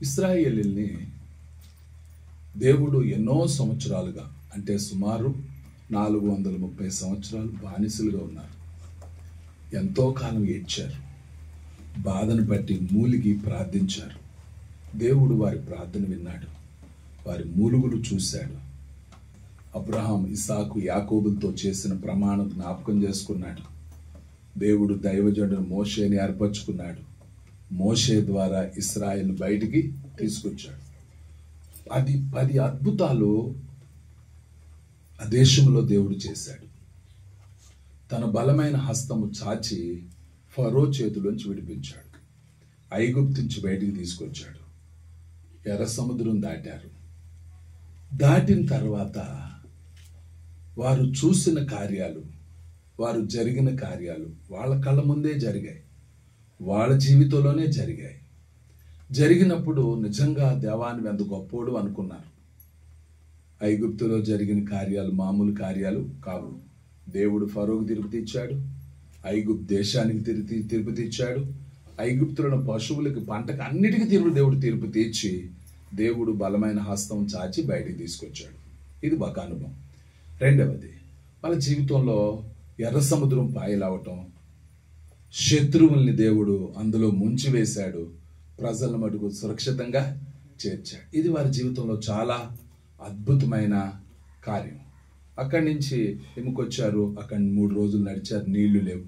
ఇశ్రాయేలీయుల్ని దేవుడు ఎన్నో సంవత్సరాలుగా, అంటే సుమారు 430 సంవత్సరాలు బానిసలుగా ఉన్నారు. ఎంతో కాలం ఏడ్చారు, బాధను బట్టి మూలిగి ప్రార్థించారు. దేవుడు వారి ప్రార్థన విన్నాడు, వారి మూలుగులు చూశాడు. అబ్రహాం, ఇసాకు, యాకోబులతో చేసిన ప్రమాణం జ్ఞాపకం చేసుకున్నాడు. దేవుడు దైవజనుడు మోషేని ఏర్పరచుకున్నాడు. మోషే ద్వారా ఇశ్రాయేలు బయటికి తీసుకొచ్చాడు. 10 అద్భుతాలు ఆ దేశంలో దేవుడు చేశాడు. తన బలమైన హస్తము చాచి ఫరో చేతిలోంచి విడిపించాడు. ఐగుప్తు నుంచి బయటికి తీసుకొచ్చాడు. ఎర్ర సముద్రం దాటారు. దాటిన తర్వాత వారు చూసిన కార్యాలు, వారు జరిగిన కార్యాలు వాళ్ళ కళ్ళ ముందే జరిగాయి, వాళ్ళ జీవితంలోనే జరిగాయి. జరిగినప్పుడు నిజంగా దేవాన్ని ఎంత గొప్పోడు అనుకున్నారు. ఐగుప్తులో జరిగిన కార్యాలు మామూలు కార్యాలు కావు. దేవుడు ఫరోకు తిరుపతి ఇచ్చాడు, ఐగుప్తు దేశానికి తిరుపతి ఇచ్చాడు. ఐగుప్తులను పశువులకి, పంటకు, అన్నిటికీ దేవుడు తిరుపతి ఇచ్చి దేవుడు బలమైన హస్తం చాచి బయటికి తీసుకొచ్చాడు. ఇది ఒక అనుభవం. రెండవది, వాళ్ళ జీవితంలో ఎర్ర సముద్రం పాయలవటం, శత్రువుల్ని దేవుడు అందులో ముంచివేశాడు, ప్రజల మటుకు సురక్షితంగా చేర్చాడు. ఇది వారి జీవితంలో చాలా అద్భుతమైన కార్యం. అక్కడి నుంచి ఎముకొచ్చారు. అక్కడి 3 రోజులు నడిచారు, నీళ్లు లేవు.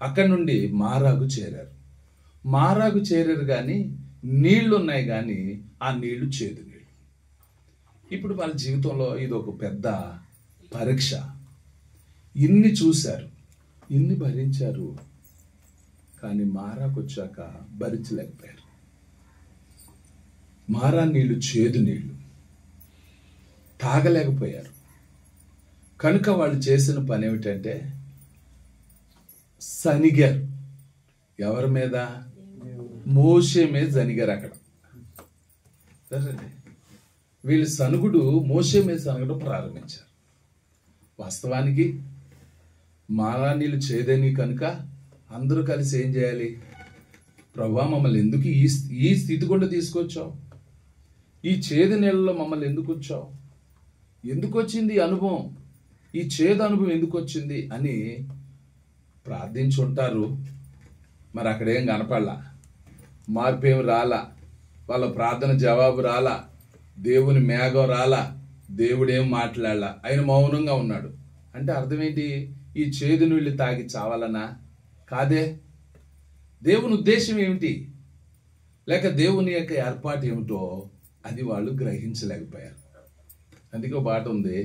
అక్కడి నుండి మారాకు చేరారు. మారాకు చేరారు కానీ నీళ్లు ఉన్నాయి, కానీ ఆ నీళ్లు చేదు నీళ్ళు. ఇప్పుడు వాళ్ళ జీవితంలో ఇది ఒక పెద్ద పరీక్ష. ఇన్ని చూశారు, ఇన్ని భరించారు, కానీ మారాకు వచ్చాక భరించలేకపోయారు. మారా నీళ్లు చేదు నీళ్లు, తాగలేకపోయారు. కనుక వాళ్ళు చేసిన పని ఏమిటంటే సనిగారు. ఎవరి మీద? మోషే మీద సనిగారు. అక్కడ సరే, వీళ్ళు సనుగుడు మోషే మీద సనగడం ప్రారంభించారు. వాస్తవానికి మారా నీళ్ళు చేదని కనుక అందరూ కలిసి ఏం చేయాలి? ప్రభువా, మమ్మల్ని ఎందుకు ఈ స్థితి కూడా తీసుకొచ్చావు? ఈ చేదు నీళ్ళలో మమ్మల్ని ఎందుకు వచ్చావు? ఎందుకు వచ్చింది ఈ అనుభవం? ఈ చేదు అనుభవం ఎందుకు వచ్చింది అని ప్రార్థించి ఉంటారు. మరి అక్కడేం కనపడలా, మార్పు ఏం రాలా, వాళ్ళ ప్రార్థన జవాబు రాలా, దేవుని మేఘం రాలా, దేవుడేం మాట్లాడలా, ఆయన మౌనంగా ఉన్నాడు. అంటే అర్థం ఏంటి? ఈ చేదు నీళ్ళు తాగి చావాలనా? కాదే. దేవుని ఉద్దేశం ఏమిటి, లేక దేవుని యొక్క ఏర్పాటు ఏమిటో అది వాళ్ళు గ్రహించలేకపోయారు. అందుకే ఒక పాట ఉంది,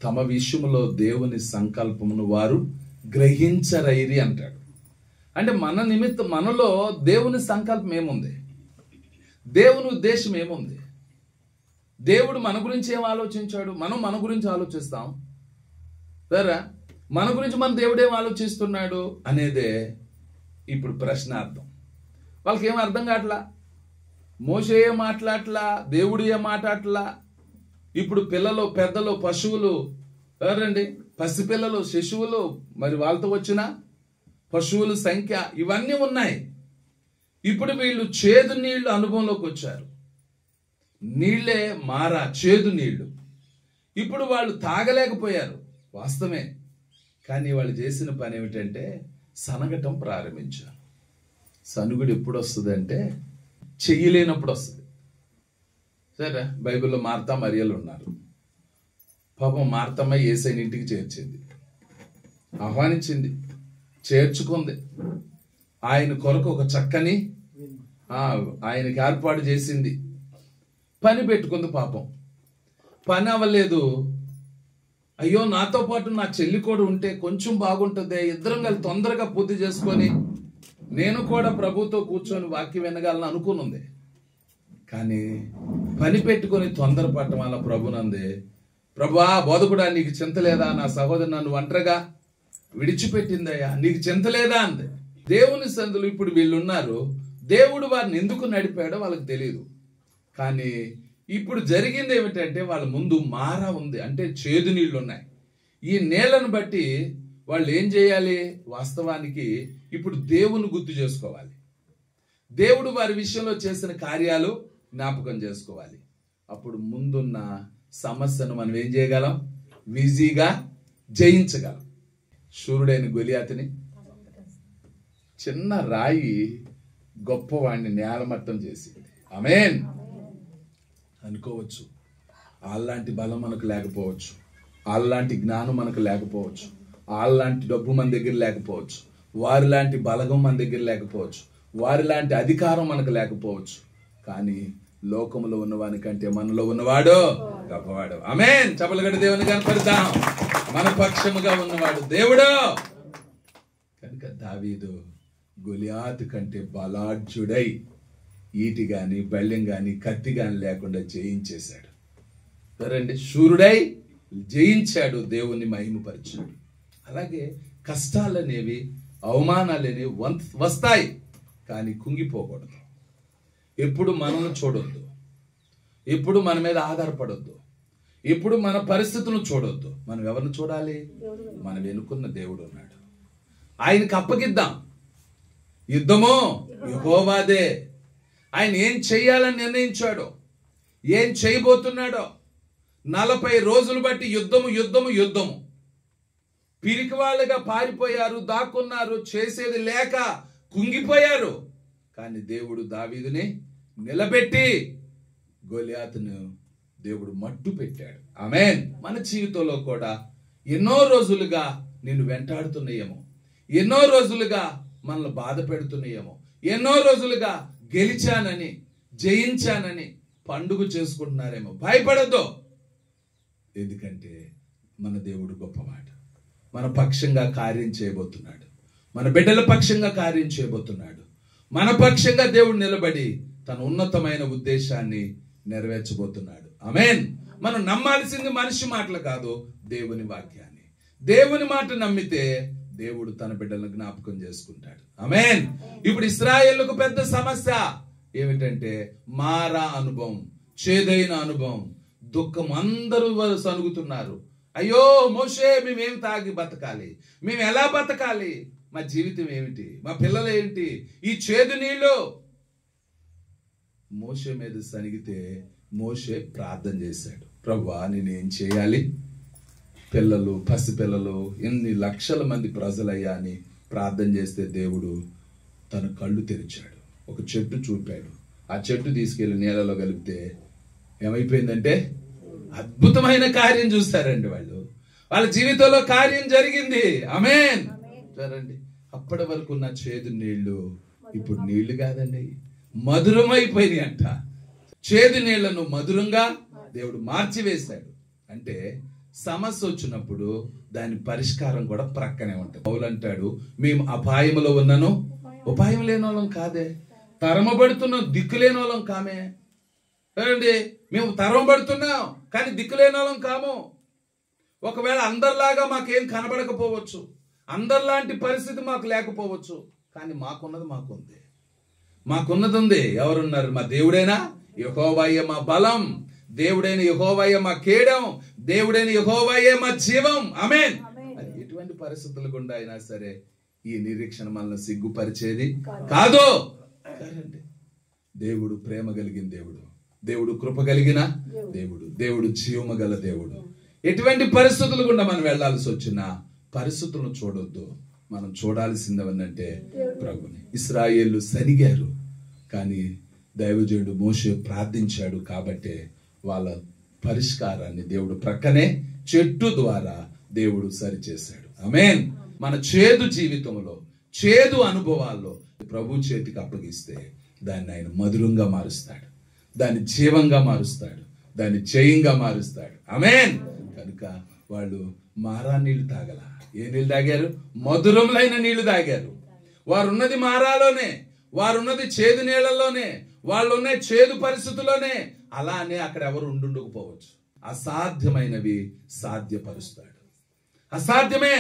తమ విషయంలో దేవుని సంకల్పమును వారు గ్రహించరైరి అంటాడు. అంటే మన నిమిత్తం, మనలో దేవుని సంకల్పం ఏముంది, దేవుని ఉద్దేశం ఏముంది, దేవుడు మన గురించి ఏం ఆలోచించాడు, మనం మన గురించి ఆలోచిస్తాం. సరే, మన గురించి మన దేవుడు ఏం ఆలోచిస్తున్నాడు అనేదే ఇప్పుడు ప్రశ్నార్థం. వాళ్ళకి ఏం అర్థం కావట్లా, మోషే ఏం మాట్లాడట్లా, దేవుడు ఏం మాట్లాడట్లా. ఇప్పుడు పిల్లలు, పెద్దలు, పశువులు, ఎవరండి, పసిపిల్లలు, శిశువులు, మరి వాళ్ళతో వచ్చిన పశువుల సంఖ్య, ఇవన్నీ ఉన్నాయి. ఇప్పుడు వీళ్ళు చేదు నీళ్లు అనుభవంలోకి వచ్చారు. నీళ్లే మారా, చేదు నీళ్లు. ఇప్పుడు వాళ్ళు తాగలేకపోయారు, వాస్తవమే. కానీ వాళ్ళు చేసిన పని ఏమిటంటే సనగటం ప్రారంభించారు. సనుగుడు ఎప్పుడు వస్తుంది అంటే చెయ్యలేనప్పుడు వస్తుంది. సరే, బైబిల్లో మార్తా మరియలు ఉన్నారు. పాపం మార్తమ్మ యేసయ్యని ఇంటికి చేర్చింది, ఆహ్వానించింది, చేర్చుకుంది. ఆయన కొరకు ఒక చక్కని ఆయనకి ఏర్పాటు చేసింది. పని పెట్టుకుంది. పాపం పని అవ్వలేదు. అయ్యో, నాతో పాటు నా చెల్లి కూడా ఉంటే కొంచెం బాగుంటుంది, ఇద్దరం కలిసి తొందరగా పూర్తి చేసుకొని నేను కూడా ప్రభుతో కూర్చొని వాక్యం వినగలను అనుకునుంది. కానీ పని పెట్టుకొని తొందరపడటం వల్ల ప్రభునంది, ప్రభువా బోధకుడా, నీకు చింత లేదా? నా సహోదరు నన్ను ఒంటరిగా విడిచిపెట్టిందయ్యా, నీకు చింత లేదా అంది. దేవుని సందులు ఇప్పుడు వీళ్ళున్నారు. దేవుడు వారిని ఎందుకు నడిపాడో వాళ్ళకి తెలియదు. కానీ ఇప్పుడు జరిగింది ఏమిటంటే వాళ్ళ ముందు మారా ఉంది, అంటే చేదు నీళ్లు ఉన్నాయి. ఈ నీళ్లను బట్టి వాళ్ళు ఏం చేయాలి? వాస్తవానికి ఇప్పుడు దేవుని గుర్తు చేసుకోవాలి. దేవుడు వారి విషయంలో చేసిన కార్యాలు జ్ఞాపకం చేసుకోవాలి. అప్పుడు ముందున్న సమస్యను మనం ఏం చేయగలం? ఈజీగా జయించగలం. శూరుడైన గొలియాతుని చిన్న రాయి గొప్పవాడిని నేలమట్టం చేసింది. ఆమేన్ అనుకోవచ్చు. అలాంటి బలం మనకు లేకపోవచ్చు, అలాంటి జ్ఞానం మనకు లేకపోవచ్చు, అలాంటి డబ్బు మన దగ్గర లేకపోవచ్చు, వారి లాంటి బలగం మన దగ్గర లేకపోవచ్చు, వారి లాంటి అధికారం మనకు లేకపోవచ్చు. కానీ లోకంలో ఉన్నవాని కంటే మనలో ఉన్నవాడు గొప్పవాడు. ఆమేన్. చప్పలగడ్డ దేవుని కనపడదాం. మన పక్షముగా ఉన్నవాడు దేవుడు. కనుక దావీదు గొలియాతు కంటే బలాఢ్యుడై ఈటి గాని బెళ్ళెం గాని కత్తి గాని లేకుండా జయించేశాడు. సరేండి, శూరుడై జయించాడు, దేవుని మహిమపరిచాడు. అలాగే కష్టాలనేవి అవమానాలనేవి వస్తాయి, కానీ కుంగిపోకూడదు. ఎప్పుడు మనల్ని చూడొద్దు, ఎప్పుడు మన మీద ఆధారపడొద్దు, ఎప్పుడు మన పరిస్థితులను చూడొద్దు. మనం ఎవరిని చూడాలి? మనం ఎన్నుకున్న దేవుడు ఉన్నాడు, ఆయనకి అప్పగిద్దాం. యుద్ధము యెహోవాదే. ఆయన ఏం చెయ్యాలని నిర్ణయించాడో, ఏం చేయబోతున్నాడో 40 రోజులు బట్టి యుద్ధము యుద్ధము యుద్ధము. పిరికి వాళ్ళుగా పారిపోయారు, దాక్కున్నారు, చేసేది లేక కుంగిపోయారు. కానీ దేవుడు దావీదుని నిలబెట్టి గొలియాతును దేవుడు మట్టు పెట్టాడు. ఆమేన్. మన జీవితంలో కూడా ఎన్నో రోజులుగా నిన్ను వెంటాడుతున్నాయేమో, ఎన్నో రోజులుగా మనల్ని బాధ పెడుతున్నాయేమో, ఎన్నో రోజులుగా గెలిచానని జయించానని పండుగ చేసుకుంటున్నారేమో. భయపడద్దు, ఎందుకంటే మన దేవుడు గొప్పవాడు. మన పక్షంగా కార్యం చేయబోతున్నాడు, మన బిడ్డల పక్షంగా కార్యం చేయబోతున్నాడు. మన పక్షంగా దేవుడు నిలబడి తన ఉన్నతమైన ఉద్దేశాన్ని నెరవేర్చబోతున్నాడు. ఆమేన్. మనం నమ్మాల్సింది మనిషి మాటలు కాదు, దేవుని వాక్యాన్ని. దేవుని మాట నమ్మితే దేవుడు తన బిడ్డలను జ్ఞాపకం చేసుకుంటాడు. ఆమేన్. ఇప్పుడు ఇశ్రాయేలుకు పెద్ద సమస్య ఏమిటంటే మారా అనుభవం, చేదైన అనుభవం, దుఃఖం. అందరూ సనుగుతున్నారు. అయ్యో మోషే, మేమేం తాగి బతకాలి? మేము ఎలా బతకాలి? మా జీవితం ఏమిటి? మా పిల్లలు ఏంటి? ఈ చేదు నీళ్ళు. మోషే మీద సనిగితే మోషే ప్రార్థన చేశాడు, ప్రభువా నేనేం చేయాలి? పిల్లలు, పసిపిల్లలు, ఎన్ని లక్షల మంది ప్రజలయ్యా అని ప్రార్థన చేస్తే దేవుడు తన కళ్ళు తెరిచాడు. ఒక చెట్టు చూపాడు. ఆ చెట్టు తీసుకెళ్లి నీళ్ళలో కలిపితే ఏమైపోయిందంటే అద్భుతమైన కార్యం చూస్తారండి వాళ్ళు. వాళ్ళ జీవితంలో కార్యం జరిగింది. ఆమేన్. చూడండి, అప్పటి వరకు ఉన్న చేదు నీళ్లు ఇప్పుడు నీళ్లు కాదండి, మధురమైపోయినాయి అంట. చేదు నీళ్లను మధురంగా దేవుడు మార్చివేశాడు. అంటే సమస్య వచ్చినప్పుడు దాని పరిష్కారం కూడా ప్రక్కనే ఉంటుంది. పౌలు అంటాడు, మేము అపాయములో ఉన్నను ఉపాయం లేని వాళ్ళం కాదే, తరమబడుతున్నాం, దిక్కు లేని వాళ్ళం కామే. చూడండి, మేము తరమబడుతున్నాం కానీ దిక్కు లేని వాళ్ళం కాము. ఒకవేళ అందరిలాగా మాకేం కనబడకపోవచ్చు, అందరిలాంటి పరిస్థితి మాకు లేకపోవచ్చు, కానీ మాకున్నది మాకుంది. మాకున్నది ఉంది. ఎవరున్నారు? మా దేవుడైనా యెహోవాయే మా బలం, దేవుడైన యెహోవాయే మా కేడం, దేవుడైన యెహోవాయే మా జీవం. ఆమేన్. అది ఎటువంటి పరిస్థితులు గుండా అయినా సరే ఈ నిరీక్షణ మనల్ని సిగ్గుపరిచేది కాదు. దేవుడు ప్రేమ కలిగిన దేవుడు, దేవుడు కృప కలిగిన దేవుడు, దేవుడు జీవము గల దేవుడు. ఎటువంటి పరిస్థితులు గుండా మనం వెళ్లాల్సి వచ్చినా పరిస్థితులను చూడొద్దు. మనం చూడాల్సింది ఏంటంటే ప్రభుని. ఇశ్రాయేలు సనిగారు, కానీ దైవజనుడు మోషే ప్రార్థించాడు కాబట్టి వాళ్ళ పరిష్కారాన్ని దేవుడు ప్రక్కనే చెట్టు ద్వారా దేవుడు సరిచేశాడు. ఆమేన్. మన చేదు జీవితంలో, చేదు అనుభవాల్లో ప్రభు చేతికి అప్పగిస్తే దాన్ని ఆయన మధురంగా మారుస్తాడు, దాన్ని జీవంగా మారుస్తాడు, దాన్ని జయంగా మారుస్తాడు. ఆమేన్. కనుక వాళ్ళు మారా నీళ్లు తాగల. ఏ నీళ్ళు తాగారు? మధురములైన నీళ్లు తాగారు. వారున్నది మారాలోనే, వారున్నది చేదు నీళ్లలోనే, వాళ్ళున్న చేదు పరిస్థితుల్లోనే. అలానే అక్కడ ఎవరు ఉండుండకపోవచ్చు. అసాధ్యమైనవి సాధ్యపరుస్తాడు. అసాధ్యమే,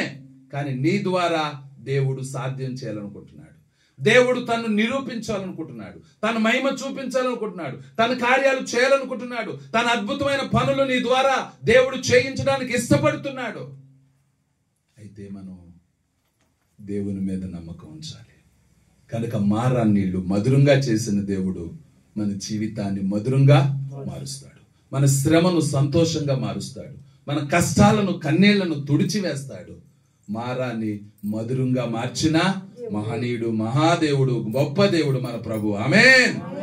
కానీ నీ ద్వారా దేవుడు సాధ్యం చేయాలనుకుంటున్నాడు. దేవుడు తను నిరూపించాలనుకుంటున్నాడు, తన మహిమ చూపించాలనుకుంటున్నాడు, తన కార్యాలు చేయాలనుకుంటున్నాడు, తన అద్భుతమైన పనులు నీ ద్వారా దేవుడు చేయించడానికి ఇష్టపడుతున్నాడు. అయితే మనం దేవుని మీద నమ్మకం ఉంచాలి. కనుక మారా నీళ్లు మధురంగా చేసిన దేవుడు మన జీవితాన్ని మధురంగా మారుస్తాడు. మన శ్రమను సంతోషంగా మారుస్తాడు. మన కష్టాలను కన్నీళ్లను తుడిచివేస్తాడు. మారాన్ని మధురంగా మార్చిన మహనీయుడు, మహాదేవుడు, గొప్ప దేవుడు మన ప్రభు. ఆమేన్.